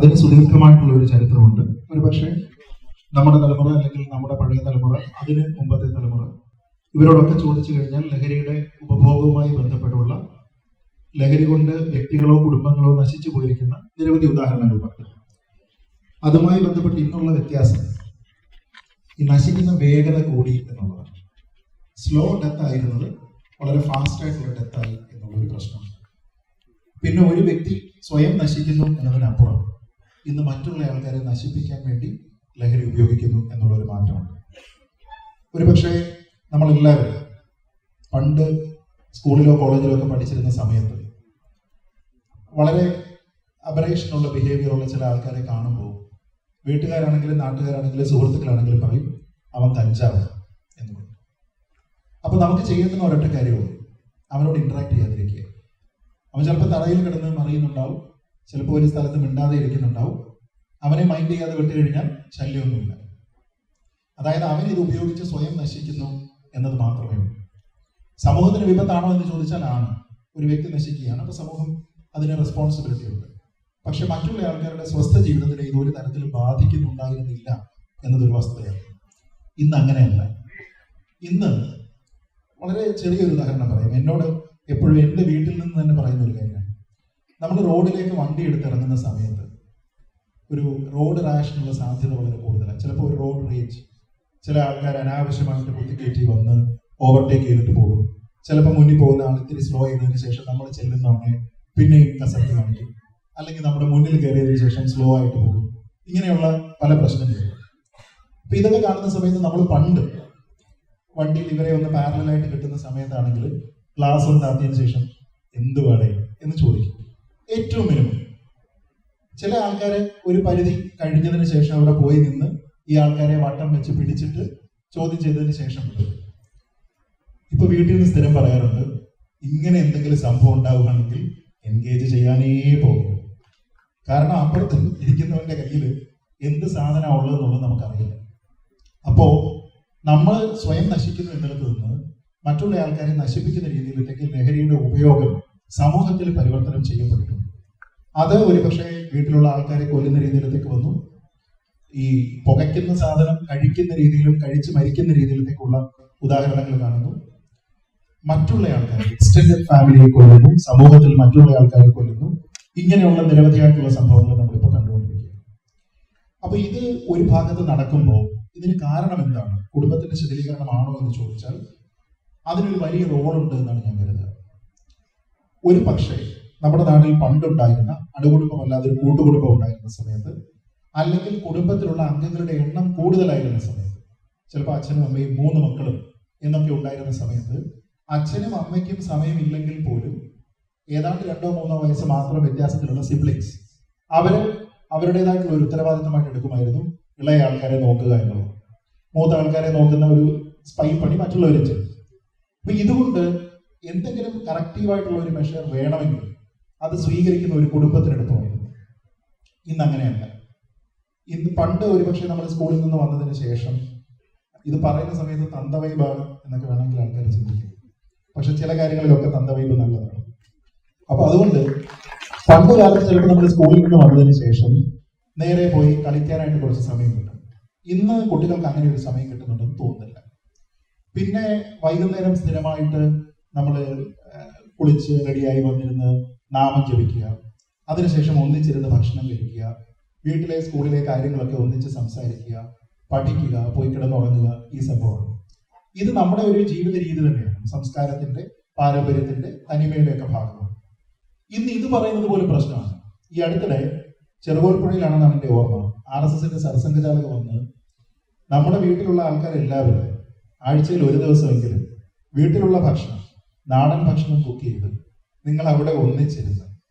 അതിന് സുദീർഘമായിട്ടുള്ള ഒരു ചരിത്രമുണ്ട്. ഒരു പക്ഷേ നമ്മുടെ തലമുറ അല്ലെങ്കിൽ നമ്മുടെ പഴയ തലമുറ, അതിന് മുമ്പത്തെ തലമുറ, ഇവരോടൊക്കെ ചോദിച്ചു കഴിഞ്ഞാൽ ലഹരിയുടെ ഉപഭോഗവുമായി ബന്ധപ്പെട്ടുള്ള ലഹരി കൊണ്ട് വ്യക്തികളോ കുടുംബങ്ങളോ നശിച്ചു പോയിരിക്കുന്ന നിരവധി ഉദാഹരണങ്ങൾ പറയും. അതുമായി ബന്ധപ്പെട്ട് ഇന്നുള്ള വ്യത്യാസം ഈ നശിക്കുന്ന വേഗത കൂടി എന്നുള്ളതാണ്. സ്ലോ ഡെത്ത് ആയിരുന്നത് വളരെ ഫാസ്റ്റ് ആയിട്ടുള്ള ഡെത്തായി എന്നുള്ളൊരു പ്രശ്നമാണ്. പിന്നെ ഒരു വ്യക്തി സ്വയം നശിക്കുന്നു എന്നതിനപ്പുറം ഇന്ന് മറ്റുള്ള ആൾക്കാരെ നശിപ്പിക്കാൻ വേണ്ടി ലഹരി ഉപയോഗിക്കുന്നു എന്നുള്ളൊരു മാറ്റമുണ്ട്. ഒരുപക്ഷെ നമ്മളെല്ലാവരും പണ്ട് സ്കൂളിലോ കോളേജിലോ ഒക്കെ പഠിച്ചിരുന്ന സമയത്ത് വളരെ അബറേഷനുള്ള ബിഹേവിയറുള്ള ചില ആൾക്കാരെ കാണുമ്പോൾ വീട്ടുകാരാണെങ്കിലും നാട്ടുകാരാണെങ്കിലും സുഹൃത്തുക്കളാണെങ്കിലും പറയും അവൻ കഞ്ചാവ് എന്ന് പറയും. അപ്പൊ നമുക്ക് ചെയ്യുന്ന ഒരൊറ്റ കാര്യമുള്ളൂ, അവനോട് ഇന്ററാക്ട് ചെയ്യാതിരിക്കുക. അവൻ ചിലപ്പോൾ തറയിൽ കിടന്ന് മറിയുന്നുണ്ടാവും, ചിലപ്പോൾ ഒരു സ്ഥലത്ത് മിണ്ടാതെ ഇരിക്കുന്നുണ്ടാവും. അവനെ മൈൻഡ് ചെയ്യാതെ വിട്ടു കഴിഞ്ഞാൽ ശല്യമൊന്നുമില്ല. അതായത് അവൻ ഇത് ഉപയോഗിച്ച് സ്വയം നശിക്കുന്നു എന്നത് മാത്രമേ ഉള്ളൂ. സമൂഹത്തിന് വിപത്താണോ എന്ന് ചോദിച്ചാൽ ആണ്. ഒരു വ്യക്തി നശിക്കുകയാണ്, അപ്പൊ സമൂഹം അതിന് റെസ്പോൺസിബിലിറ്റി ഉണ്ട്. പക്ഷെ മറ്റുള്ള ആൾക്കാരുടെ സ്വസ്ഥ ജീവിതത്തിനെ ഇത് ഒരു തരത്തിലും ബാധിക്കുന്നുണ്ടായിരുന്നില്ല എന്നതൊരു വസ്തുതയാണ്. ഇന്ന് അങ്ങനെയല്ല. ഇന്ന് വളരെ ചെറിയൊരു ഉദാഹരണം പറയാം. എന്നോട് എപ്പോഴും എൻ്റെ വീട്ടിൽ നിന്ന് തന്നെ പറയുന്ന ഒരു കാര്യമാണ്. നമ്മൾ റോഡിലേക്ക് വണ്ടി എടുത്തിറങ്ങുന്ന സമയത്ത് ഒരു റോഡ് റാഷിനുള്ള സാധ്യത വളരെ കൂടുതലാണ്. ചിലപ്പോൾ ഒരു റോഡ് റേജ്, ചില ആൾക്കാർ അനാവശ്യമായിട്ട് കുത്തിക്കയറ്റി വന്ന് ഓവർടേക്ക് ചെയ്തിട്ട് പോകും. ചിലപ്പോൾ മുന്നിൽ പോകുന്ന ആൾ ഇത്തിരി സ്ലോ ചെയ്തതിന് ശേഷം നമ്മൾ ചെല്ലുന്നവണെ പിന്നെയും കസർത്ത് കാണിക്കും, അല്ലെങ്കിൽ നമ്മുടെ മുന്നിൽ കയറിയതിനു ശേഷം സ്ലോ ആയിട്ട് പോകും. ഇങ്ങനെയുള്ള പല പ്രശ്നങ്ങളും. അപ്പൊ ഇതൊക്കെ കാണുന്ന സമയത്ത് നമ്മൾ പണ്ട് വണ്ടിയിൽ ഇവരെ ഒന്ന് പാരലായിട്ട് കിട്ടുന്ന സമയത്താണെങ്കിൽ ഗ്ലാസ് ഒന്ന് താത്തിയതിനു ശേഷം എന്ത് വേണേ എന്ന് ചോദിക്കും. ഏറ്റവും മിനിമം ചില ആൾക്കാരെ ഒരു പരിധി കഴിഞ്ഞതിന് ശേഷം അവിടെ പോയി നിന്ന് ഈ ആൾക്കാരെ വട്ടം വെച്ച് പിടിച്ചിട്ട് ചോദ്യം ചെയ്തതിന് ശേഷം ഇപ്പൊ വീട്ടിൽ നിന്ന് സ്ഥിരം പറയാറുണ്ട്, ഇങ്ങനെ എന്തെങ്കിലും സംഭവം ഉണ്ടാവുകയാണെങ്കിൽ എൻഗേജ് ചെയ്യാനേ പോകും. കാരണം അപ്പുറത്ത് ഇരിക്കുന്നവന്റെ കയ്യിൽ എന്ത് സാധനം ഉള്ളതെന്നുള്ളത് നമുക്കറിയില്ല. അപ്പോ നമ്മൾ സ്വയം നശിക്കുന്നു എന്നിടത്ത് നിന്ന് മറ്റുള്ള ആൾക്കാരെ നശിപ്പിക്കുന്ന രീതിയിലേക്ക് ലഹരിയുടെ ഉപയോഗം സമൂഹത്തിൽ പരിവർത്തനം ചെയ്യപ്പെട്ടിട്ടുണ്ട്. അത് ഒരു പക്ഷേ വീട്ടിലുള്ള ആൾക്കാരെ കൊല്ലുന്ന രീതിയിലേക്ക് വന്നു. ഈ പുകയ്ക്കുന്ന സാധനം കഴിക്കുന്ന രീതിയിലും കഴിച്ച് മരിക്കുന്ന രീതിയിലേക്കുള്ള ഉദാഹരണങ്ങൾ കാണുന്നു. മറ്റുള്ള ആൾക്കാരെ, എക്സ്റ്റൻഡഡ് ഫാമിലിയെ കൊല്ലുന്നു, സമൂഹത്തിൽ മറ്റുള്ള ആൾക്കാരെ കൊല്ലുന്നു. ഇങ്ങനെയുള്ള നിരവധിയായിട്ടുള്ള സംഭവങ്ങൾ നമ്മളിപ്പോൾ കണ്ടുകൊണ്ടിരിക്കുകയാണ്. അപ്പൊ ഇത് ഒരു ഭാഗത്ത് നടക്കുമ്പോൾ ഇതിന് കാരണം എന്താണ്? കുടുംബത്തിന്റെ ശിഥിലീകരണമാണോ എന്ന് ചോദിച്ചാൽ അതിനൊരു വലിയ റോളുണ്ട് എന്നാണ് ഞാൻ കരുതുക. ഒരു പക്ഷേ നമ്മുടെ നാട്ടിൽ പണ്ടുണ്ടായിരുന്ന അണുകുടുംബമല്ലാതെ ഒരു കൂട്ടുകുടുംബം ഉണ്ടായിരുന്ന സമയത്ത്, അല്ലെങ്കിൽ കുടുംബത്തിലുള്ള അംഗങ്ങളുടെ എണ്ണം കൂടുതലായിരുന്ന സമയത്ത്, ചിലപ്പോൾ അച്ഛനും അമ്മയും 3 മക്കളും എന്നൊക്കെ ഉണ്ടായിരുന്ന സമയത്ത് അച്ഛനും അമ്മയ്ക്കും സമയമില്ലെങ്കിൽ പോലും ഏതാണ്ട് 2-3 വയസ്സ് മാത്രം വ്യത്യാസത്തിലുള്ള സിബ്ലിങ്സ് അവരുടേതായിട്ടുള്ള ഒരു ഉത്തരവാദിത്തമായിട്ട് എടുക്കുമായിരുന്നു ഇളയ ആൾക്കാരെ നോക്കുക എന്നുള്ളത്. മൂത്ത ആൾക്കാരെ നോക്കുന്ന ഒരു സ്പൈ പണി മറ്റുള്ളവരും ചെയ്യും. അപ്പൊ ഇതുകൊണ്ട് എന്തെങ്കിലും കറക്റ്റീവായിട്ടുള്ള ഒരു മെഷർ വേണമെങ്കിൽ അത് സ്വീകരിക്കുന്ന ഒരു കുടുംബത്തിനെടുപ്പമായിരുന്നു. ഇന്ന് അങ്ങനെയല്ല. ഇന്ന് പണ്ട് ഒരുപക്ഷെ നമ്മൾ സ്കൂളിൽ നിന്ന് വന്നതിന് ശേഷം ഇത് പറയുന്ന സമയത്ത് തന്തവൈബാണ് എന്നൊക്കെ വേണമെങ്കിൽ ആൾക്കാർ ചിന്തിക്കും. പക്ഷെ ചില കാര്യങ്ങളിലൊക്കെ തന്തവൈബ് നല്ലതാണ്. അപ്പൊ അതുകൊണ്ട് പണ്ട് കാലത്ത് ചിലപ്പോൾ നമ്മൾ സ്കൂളിൽ നിന്ന് വന്നതിന് ശേഷം നേരെ പോയി കളിക്കാനായിട്ട് കുറച്ച് സമയം കിട്ടും. ഇന്ന് കുട്ടികൾക്ക് അങ്ങനെ ഒരു സമയം കിട്ടുന്നുണ്ടെന്ന് തോന്നുന്നില്ല. പിന്നെ വൈകുന്നേരം സ്ഥിരമായിട്ട് നമ്മൾ കുളിച്ച് റെഡിയായി വന്നിരുന്ന് നാമം ജപിക്കുക, അതിനുശേഷം ഒന്നിച്ചിരുന്ന് ഭക്ഷണം കഴിക്കുക, വീട്ടിലെ സ്കൂളിലെ കാര്യങ്ങളൊക്കെ ഒന്നിച്ച് സംസാരിക്കുക, പഠിക്കുക, പോയി കിടന്നുറങ്ങുക, ഈ സംഭവമാണ്. ഇത് നമ്മുടെ ഒരു ജീവിത രീതി തന്നെയാണ്, സംസ്കാരത്തിന്റെ, പാരമ്പര്യത്തിന്റെ, തനിമയുടെയൊക്കെ ഭാഗമാണ്. ഇന്ന് ഇത് പറയുന്നത് പോലും പ്രശ്നമാണ്. ഈ അടുത്തിടെ ചെറുകോൽപ്പുഴയിലാണെന്നാണ് എൻ്റെ ഓർമ്മ, RSSന്റെ സർസംഘചാലക വന്ന് നമ്മുടെ വീട്ടിലുള്ള ആൾക്കാരെല്ലാവരും ആഴ്ചയിൽ ഒരു ദിവസമെങ്കിലും വീട്ടിലുള്ള ഭക്ഷണം, നാടൻ ഭക്ഷണം കുക്ക് ചെയ്ത് നിങ്ങൾ അവിടെ ഒന്നിച്ചിരുന്ന്,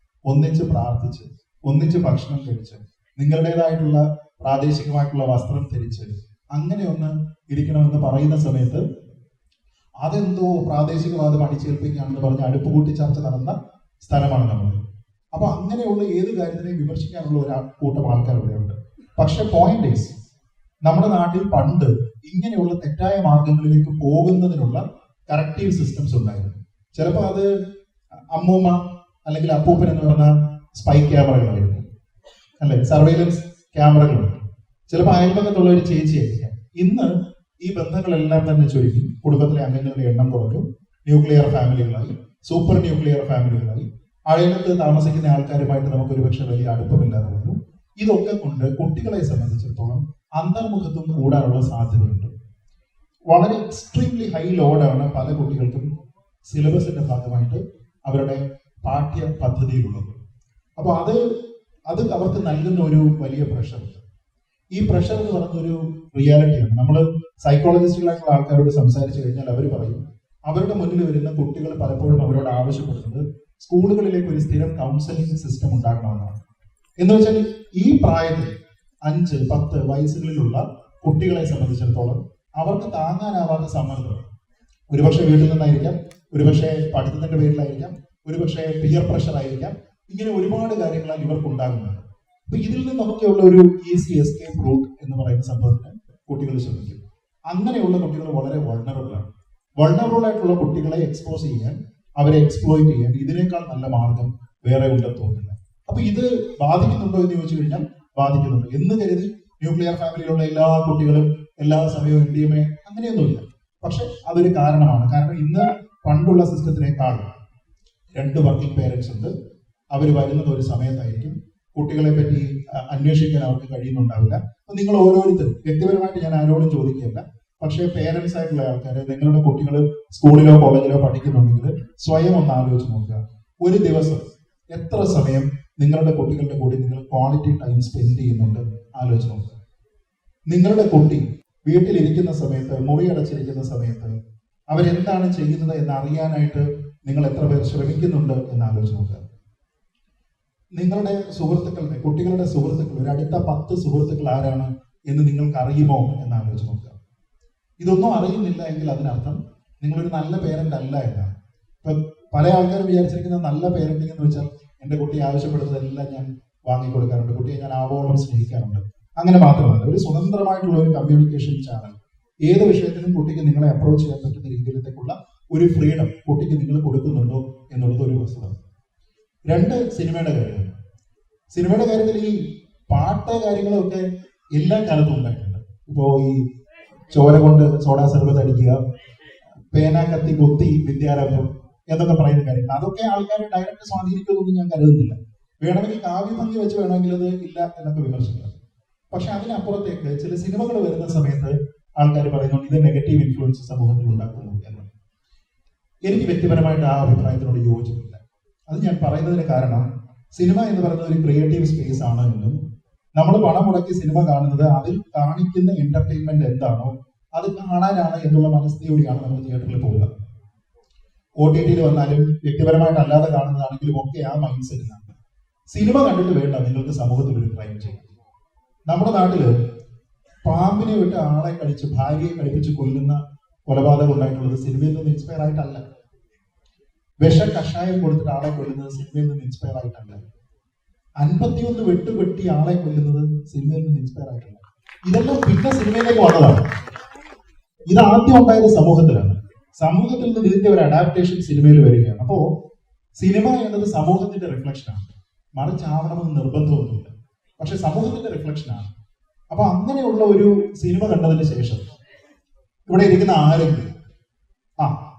ഒന്നിച്ച് പ്രാർത്ഥിച്ച്, ഒന്നിച്ച് ഭക്ഷണം കഴിച്ച്, നിങ്ങളുടേതായിട്ടുള്ള പ്രാദേശികമായിട്ടുള്ള വസ്ത്രം ധരിച്ച് അങ്ങനെ ഒന്ന് ഇരിക്കണമെന്ന് പറയുന്ന സമയത്ത് അതെന്തോ പ്രാദേശികവാദം അടിച്ചേൽപ്പിക്കുകയാണെന്ന് പറഞ്ഞ് അടുപ്പ് കൂട്ടി ചർച്ച നടന്ന സ്ഥലമാണ് നമ്മൾ. അപ്പൊ അങ്ങനെയുള്ള ഏത് കാര്യത്തിനെയും വിമർശിക്കാനുള്ള ഒരു കൂട്ടം ആൾക്കാർ ഇവിടെയുണ്ട്. പക്ഷെ പോയിന്റ് ഈസ്, നമ്മുടെ നാട്ടിൽ പണ്ട് ഇങ്ങനെയുള്ള തെറ്റായ മാർഗങ്ങളിലേക്ക് പോകുന്നതിനുള്ള കറക്റ്റീവ് സിസ്റ്റംസ് ഉണ്ടായിരുന്നു. ചിലപ്പോൾ അത് അമ്മൂമ്മ അല്ലെങ്കിൽ അപ്പൂപ്പൻ എന്ന് പറഞ്ഞ സ്പൈ ക്യാമറകളായിരുന്നു. അല്ലെ, സർവൈലൻസ് ക്യാമറകളുണ്ട്. ചിലപ്പോൾ അയൽപക്കത്തുള്ള ഒരു ചേച്ചിയായിരിക്കാം. ഇന്ന് ഈ ബന്ധങ്ങളെല്ലാം തന്നെ ചുരുക്കി കുടുംബത്തിലെ അംഗങ്ങളുടെ എണ്ണം കുറഞ്ഞു, ന്യൂക്ലിയർ ഫാമിലികളായി, സൂപ്പർ ന്യൂക്ലിയർ ഫാമിലികളായി, അയലത്ത് താമസിക്കുന്ന ആൾക്കാരുമായിട്ട് നമുക്ക് ഒരുപക്ഷെ വലിയ അടുപ്പമില്ലാതെ വന്നു. ഇതൊക്കെ കൊണ്ട് കുട്ടികളെ സംബന്ധിച്ചിടത്തോളം അന്തർമുഖത്വം കൂടാനുള്ള സാധ്യതയുണ്ട്. വളരെ എക്സ്ട്രീംലി ഹൈ ലോഡാണ് പല കുട്ടികൾക്കും സിലബസിന്റെ ഭാഗമായിട്ട് അവരുടെ പാഠ്യ പദ്ധതിയിലുള്ളത്. അപ്പോൾ അത് അവർക്ക് നൽകുന്ന ഒരു വലിയ പ്രഷർ. ഈ പ്രഷർ എന്ന് പറയുന്ന ഒരു റിയാലിറ്റിയാണ്. നമ്മൾ സൈക്കോളജിസ്റ്റുകളായിട്ടുള്ള ആൾക്കാരോട് സംസാരിച്ചു കഴിഞ്ഞാൽ അവർ പറയും, അവരുടെ മുന്നിൽ വരുന്ന കുട്ടികൾ പലപ്പോഴും അവരോട് ആവശ്യപ്പെടുന്നത് സ്കൂളുകളിലേക്ക് ഒരു സ്ഥിരം കൗൺസിലിംഗ് സിസ്റ്റം ഉണ്ടാക്കണമെന്നാണ്. എന്ന് വെച്ചാൽ ഈ പ്രായത്തിൽ 5-10 വയസ്സുകളിലുള്ള കുട്ടികളെ സംബന്ധിച്ചിടത്തോളം അവർക്ക് താങ്ങാനാവാത്ത സമ്മർദ്ദം ഒരുപക്ഷെ വീട്ടിൽ നിന്നായിരിക്കാം, ഒരുപക്ഷെ പഠിത്തത്തിന്റെ പേരിലായിരിക്കാം, ഒരുപക്ഷെ പിയർ പ്രഷർ ആയിരിക്കാം. ഇങ്ങനെ ഒരുപാട് കാര്യങ്ങളാൽ ഇവർക്ക് ഉണ്ടാകുന്നുണ്ട്. അപ്പൊ ഇതിൽ നിന്നൊക്കെയുള്ള ഒരു ഈസി എസ്കേപ്പ് റൂട്ട് എന്ന് പറയുന്ന സംഭവത്തിന് കുട്ടികൾ ശ്രമിക്കും. അങ്ങനെയുള്ള കുട്ടികൾ വളരെ വൾണറബിൾ ആണ്. വൾണറബിൾ ആയിട്ടുള്ള കുട്ടികളെ എക്സ്പോസ് ചെയ്യാൻ, അവരെ എക്സ്പ്ലോയിറ്റ് ചെയ്യാൻ ഇതിനേക്കാൾ നല്ല മാർഗം വേറെ ഉണ്ടെന്ന് തോന്നുന്നില്ല. അപ്പൊ ഇത് ബാധിക്കുന്നുണ്ടോ എന്ന് ചോദിച്ചു കഴിഞ്ഞാൽ ബാധിക്കുന്നുണ്ട്. എന്ന് കരുതി ന്യൂക്ലിയർ ഫാമിലിയിലുള്ള എല്ലാ കുട്ടികളും എല്ലാ സമയവും NDMA അങ്ങനെയൊന്നുമില്ല. പക്ഷെ അതൊരു കാരണമാണ്. കാരണം ഇന്ന് പണ്ടുള്ള സിസ്റ്റത്തിനേക്കാൾ 2 വർക്കിംഗ് പേരൻസ് ഉണ്ട്. അവർ വരുന്നത് ഒരു സമയത്തായിരിക്കും. കുട്ടികളെ പറ്റി അന്വേഷിക്കാൻ അവർക്ക് കഴിയുന്നുണ്ടാവില്ല. അപ്പൊ നിങ്ങൾ ഓരോരുത്തരും വ്യക്തിപരമായിട്ട് ഞാൻ ആരോടും ചോദിക്കുകയല്ല, പക്ഷേ പേരൻസ് ആയിട്ടുള്ള ആൾക്കാർ നിങ്ങളുടെ കുട്ടികൾ സ്കൂളിലോ കോളേജിലോ പഠിക്കുന്നുണ്ടെങ്കിൽ സ്വയം ഒന്ന് ആലോചിച്ച് നോക്കുക. ഒരു ദിവസം എത്ര സമയം നിങ്ങളുടെ കുട്ടികളുടെ കൂടി നിങ്ങൾ ക്വാളിറ്റി ടൈം സ്പെൻഡ് ചെയ്യുന്നുണ്ട് ആലോചിച്ച് നോക്കുക. നിങ്ങളുടെ കുട്ടി വീട്ടിലിരിക്കുന്ന സമയത്ത്, മുറിയടച്ചിരിക്കുന്ന സമയത്ത് അവരെന്താണ് ചെയ്യുന്നത് എന്ന് അറിയാനായിട്ട് നിങ്ങൾ എത്ര പേർ ശ്രമിക്കുന്നുണ്ട് എന്ന് ആലോചിച്ച് നോക്കുക. നിങ്ങളുടെ സുഹൃത്തുക്കളുടെ, കുട്ടികളുടെ സുഹൃത്തുക്കൾ, ഒരു അടുത്ത 10 സുഹൃത്തുക്കൾ ആരാണ് എന്ന് നിങ്ങൾക്ക് അറിയുമോ എന്ന് ആലോചിച്ച് നോക്കുക. ഇതൊന്നും അറിയുന്നില്ല എങ്കിൽ അതിനർത്ഥം നിങ്ങളൊരു നല്ല പേരന്റ് അല്ല എന്നാണ്. ഇപ്പൊ പല ആൾക്കാരും വിചാരിച്ചിരിക്കുന്ന നല്ല പേരന്റിംഗ് എന്ന് വെച്ചാൽ എൻ്റെ കുട്ടി ആവശ്യപ്പെടുന്നതെല്ലാം ഞാൻ വാങ്ങിക്കൊടുക്കാറുണ്ട്, കുട്ടിയെ ഞാൻ ആവോളം സ്നേഹിക്കാറുണ്ട്. അങ്ങനെ മാത്രമല്ല, ഒരു സ്വതന്ത്രമായിട്ടുള്ള ഒരു കമ്മ്യൂണിക്കേഷൻ ചാനൽ, ഏത് വിഷയത്തിനും കുട്ടിക്ക് നിങ്ങളെ അപ്രോച്ച് ചെയ്യാൻ പറ്റുന്ന രീതിയിലേക്കുള്ള ഒരു ഫ്രീഡം കുട്ടിക്ക് നിങ്ങൾ കൊടുക്കുന്നുണ്ടോ എന്നുള്ളത് ഒരു വസ്തുത. 2, സിനിമയുടെ കാര്യം. സിനിമയുടെ കാര്യത്തിൽ ഈ പാട്ട് കാര്യങ്ങളൊക്കെ എല്ലാ കാലത്തും ഉണ്ടായിട്ടുണ്ട്. ഇപ്പോ ഈ ചോര കൊണ്ട് സോഡാ സർബത്ത് അടിക്കുക, പേന കത്തി കൊത്തി വിദ്യാരംഭം എന്നൊക്കെ പറയുന്ന കാര്യങ്ങൾ, അതൊക്കെ ആൾക്കാരെ ഡയറക്റ്റ് സ്വാധീനിക്കുമെന്നൊന്നും ഞാൻ കരുതുന്നില്ല. വേണമെങ്കിൽ കാവ്യഭംഗി വെച്ച് വേണമെങ്കിൽ അത് ഇല്ല എന്നൊക്കെ വിമർശിക്കാം. പക്ഷെ അതിനപ്പുറത്തേക്ക് ചില സിനിമകൾ വരുന്ന സമയത്ത് ആൾക്കാർ പറയുന്നുണ്ട് ഇത് നെഗറ്റീവ് ഇൻഫ്ലുവൻസ് സമൂഹത്തിൽ ഉണ്ടാക്കുന്നു എന്ന്. എനിക്ക് വ്യക്തിപരമായിട്ട് ആ അഭിപ്രായത്തിനോട് യോജിപ്പില്ല. അത് ഞാൻ പറയുന്നതിന് കാരണം, സിനിമ എന്ന് പറയുന്നത് ഒരു ക്രിയേറ്റീവ് സ്പേസ് ആണ് എന്നും നമ്മൾ പണം മുടക്കി സിനിമ കാണുന്നത് അതിൽ കാണിക്കുന്ന എന്റർടൈൻമെന്റ് എന്താണോ അത് കാണാനാണ് എന്നുള്ള മനസ്ഥിതിയോടെയാണ് നമ്മൾ തിയേറ്ററിൽ പോവുക. OTT വന്നാലും വ്യക്തിപരമായിട്ട് അല്ലാതെ കാണുന്നതാണെങ്കിലും ഒക്കെ ആ മൈൻഡ് സെറ്റിലാണ്. സിനിമ കണ്ടിട്ട് വേണ്ട നിങ്ങൾക്ക് സമൂഹത്തിൽ ഒരു ക്രൈം ചെയ്യാൻ. നമ്മുടെ നാട്ടില് പാമ്പിനെ വിട്ട് ആളെ കടിച്ച് ഭാര്യയെ കടിപ്പിച്ച് കൊല്ലുന്ന കൊലപാതകം ഉണ്ടായിട്ടുള്ളത് സിനിമയിൽ നിന്ന് ഇൻസ്പയർ ആയിട്ടല്ല. വിഷ കഷായം കൊടുത്തിട്ട് ആളെ കൊല്ലുന്നത് സിനിമയിൽ നിന്ന് ഇൻസ്പയർ ആയിട്ടല്ല. 51 വെട്ടുപെട്ടി ആളെ കൊല്ലുന്നത് സിനിമയിൽ നിന്ന് ഇൻസ്പയർ ആയിട്ടല്ല. ഇതെല്ലാം പിന്നെ സിനിമയിലേക്ക് വന്നതാണ്. ഇത് ആദ്യം ഉണ്ടായത് സമൂഹത്തിലാണ്. സമൂഹത്തിൽ നിന്ന് ഇതിന്റെ ഒരു അഡാപ്റ്റേഷൻ സിനിമയിൽ വരികയാണ്. അപ്പോ സിനിമ എന്നത് സമൂഹത്തിന്റെ റിഫ്ലക്ഷനാണ്, മറിച്ചാവണമെന്ന് നിർബന്ധമൊന്നുമില്ല. പക്ഷെ സമൂഹത്തിന്റെ റിഫ്ലക്ഷനാണ്. അപ്പൊ അങ്ങനെയുള്ള ഒരു സിനിമ കണ്ടതിന് ശേഷം ഇവിടെ ഇരിക്കുന്ന ആരെങ്കിലും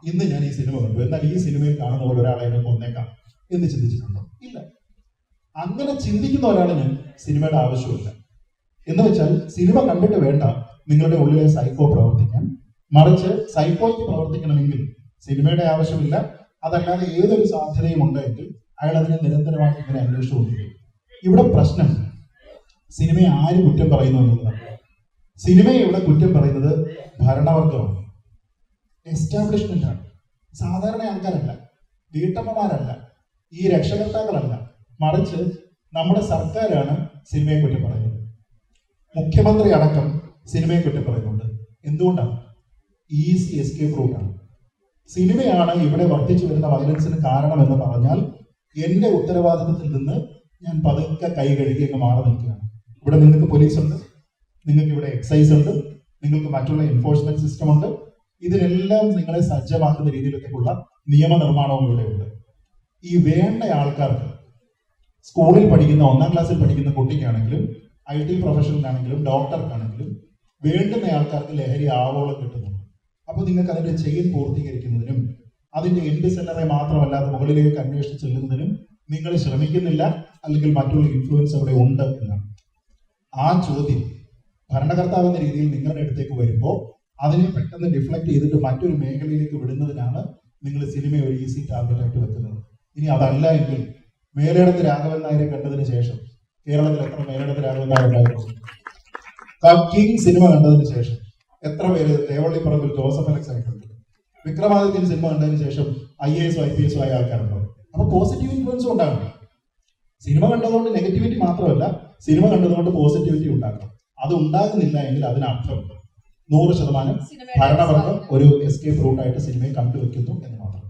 ഇന്ന് ഞാൻ ഈ സിനിമ കണ്ടു, എന്നാൽ ഈ സിനിമയിൽ കാണുന്ന പോലെ ഒരാളെ എന്നെ കൊന്നേക്കാം എന്ന് ചിന്തിച്ചിട്ടുണ്ടോ? ഇല്ല. അങ്ങനെ ചിന്തിക്കുന്ന ഒരാളിന് സിനിമയുടെ ആവശ്യമില്ല. എന്ന് വെച്ചാൽ സിനിമ കണ്ടിട്ട് വേണ്ട നിങ്ങളുടെ ഉള്ളിലെ സൈക്കോ പ്രവർത്തിക്കാൻ, മറിച്ച് സൈക്കോയ്ക്ക് പ്രവർത്തിക്കണമെങ്കിൽ സിനിമയുടെ ആവശ്യമില്ല. അതല്ലാതെ ഏതൊരു സാധ്യതയും ഉണ്ടെങ്കിൽ അയാൾ അതിനെ നിരന്തരമായിട്ട് ഇങ്ങനെ അന്വേഷിച്ചുകൊണ്ടിരിക്കും. ഇവിടെ പ്രശ്നം സിനിമയെ ആര് കുറ്റം പറയുന്നു എന്നുള്ളതാണ്. സിനിമയെ ഇവിടെ കുറ്റം പറയുന്നത് ഭരണവർഗമാണ്, എസ്റ്റാബ്ലിഷ്മെന്റ് ആണ്, സാധാരണ ആൾക്കാരല്ല, വീട്ടമ്മമാരല്ല, ഈ രക്ഷകർത്താക്കളല്ല, മറിച്ച് നമ്മുടെ സർക്കാരാണ് സിനിമയെ കുറ്റം പറയുന്നത്. മുഖ്യമന്ത്രി അടക്കം സിനിമയെ കുറ്റം പറയുന്നുണ്ട്. എന്തുകൊണ്ടാണ്? ഈസി എസ്കേപ്പ് റൂട്ടാണ്. സിനിമയാണ് ഇവിടെ വർദ്ധിച്ചു വരുന്ന വയലൻസിന് കാരണമെന്ന് പറഞ്ഞാൽ എന്റെ ഉത്തരവാദിത്തത്തിൽ നിന്ന് ഞാൻ പതുക്കെ കൈ കഴുകി അങ്ങ് മാറി നിൽക്കുകയാണ്. ഇവിടെ നിങ്ങൾക്ക് പോലീസ് ഉണ്ട്, നിങ്ങൾക്ക് ഇവിടെ എക്സൈസ് ഉണ്ട്, നിങ്ങൾക്ക് മറ്റുള്ള എൻഫോഴ്സ്മെന്റ് സിസ്റ്റം ഉണ്ട്. ഇതിനെല്ലാം നിങ്ങളെ സജ്ജമാക്കുന്ന രീതിയിലൊക്കെയുള്ള നിയമനിർമ്മാണവും ഇവിടെ ഉണ്ട്. ഈ വേണ്ട ആൾക്കാർക്ക് സ്കൂളിൽ പഠിക്കുന്ന 1ാം ക്ലാസ്സിൽ പഠിക്കുന്ന കുട്ടിക്കാണെങ്കിലും IT പ്രൊഫഷണലാണെങ്കിലും ഡോക്ടർക്കാണെങ്കിലും വേണ്ടുന്ന ആൾക്കാർക്ക് ലഹരി ആവോളം കിട്ടുന്നുണ്ട്. അപ്പോൾ നിങ്ങൾക്ക് അതിന്റെ ചെയിൻ പൂർത്തീകരിക്കുന്നതിനും അതിന്റെ എൻഡ് സെല്ലറെ മാത്രമല്ലാതെ മുകളിലേക്ക് അന്വേഷിച്ച് ചെല്ലുന്നതിനും നിങ്ങൾ ശ്രമിക്കുന്നില്ല, അല്ലെങ്കിൽ മറ്റുള്ള ഇൻഫ്ലുവൻസ് അവിടെ ഉണ്ട് എന്നാണ്. ആ ചോദ്യം ഭരണകർത്താവ് എന്ന രീതിയിൽ നിങ്ങളുടെ അടുത്തേക്ക് വരുമ്പോൾ അതിനെ പെട്ടെന്ന് ഡിഫ്ലക്ട് ചെയ്തിട്ട് മറ്റൊരു മേഖലയിലേക്ക് വിടുന്നതിനാണ് നിങ്ങൾ സിനിമയെ ഒരു ഈസി ടാർഗറ്റ് ആയിട്ട് വെക്കുന്നത്. ഇനി അതല്ല എങ്കിൽ മേലേടത്ത് രാഘവൻ നായരെ കണ്ടതിന് ശേഷം കേരളത്തിൽ എത്ര മേലേടത്ത് രാഘവൻ നായർ ഉണ്ടായിരുന്നു? കിങ് സിനിമ കണ്ടതിന് ശേഷം എത്ര പേര് തേവള്ളിപ്പറമ്പിൽ ജോസഫ് അലക്സ് ആയിട്ടുണ്ട്? വിക്രമാദിത്യൻ സിനിമ കണ്ടതിന് ശേഷം IAS IPS ആയ ആൾക്കാരുണ്ടോ? അപ്പൊ പോസിറ്റീവ് ഇൻഫ്ലുവൻസും ഉണ്ടാകണം. സിനിമ കണ്ടതുകൊണ്ട് നെഗറ്റിവിറ്റി മാത്രമല്ല, സിനിമ കണ്ടതുകൊണ്ട് പോസിറ്റിവിറ്റി ഉണ്ടാക്കണം. അത് ഉണ്ടാകുന്നില്ല എങ്കിൽ അതിനർത്ഥം 100% ഭരണവർഗം ഒരു എസ്കേപ്പ് റൂട്ടായിട്ട് സിനിമയെ കണ്ടുവെക്കുന്നു എന്ന് മാത്രം.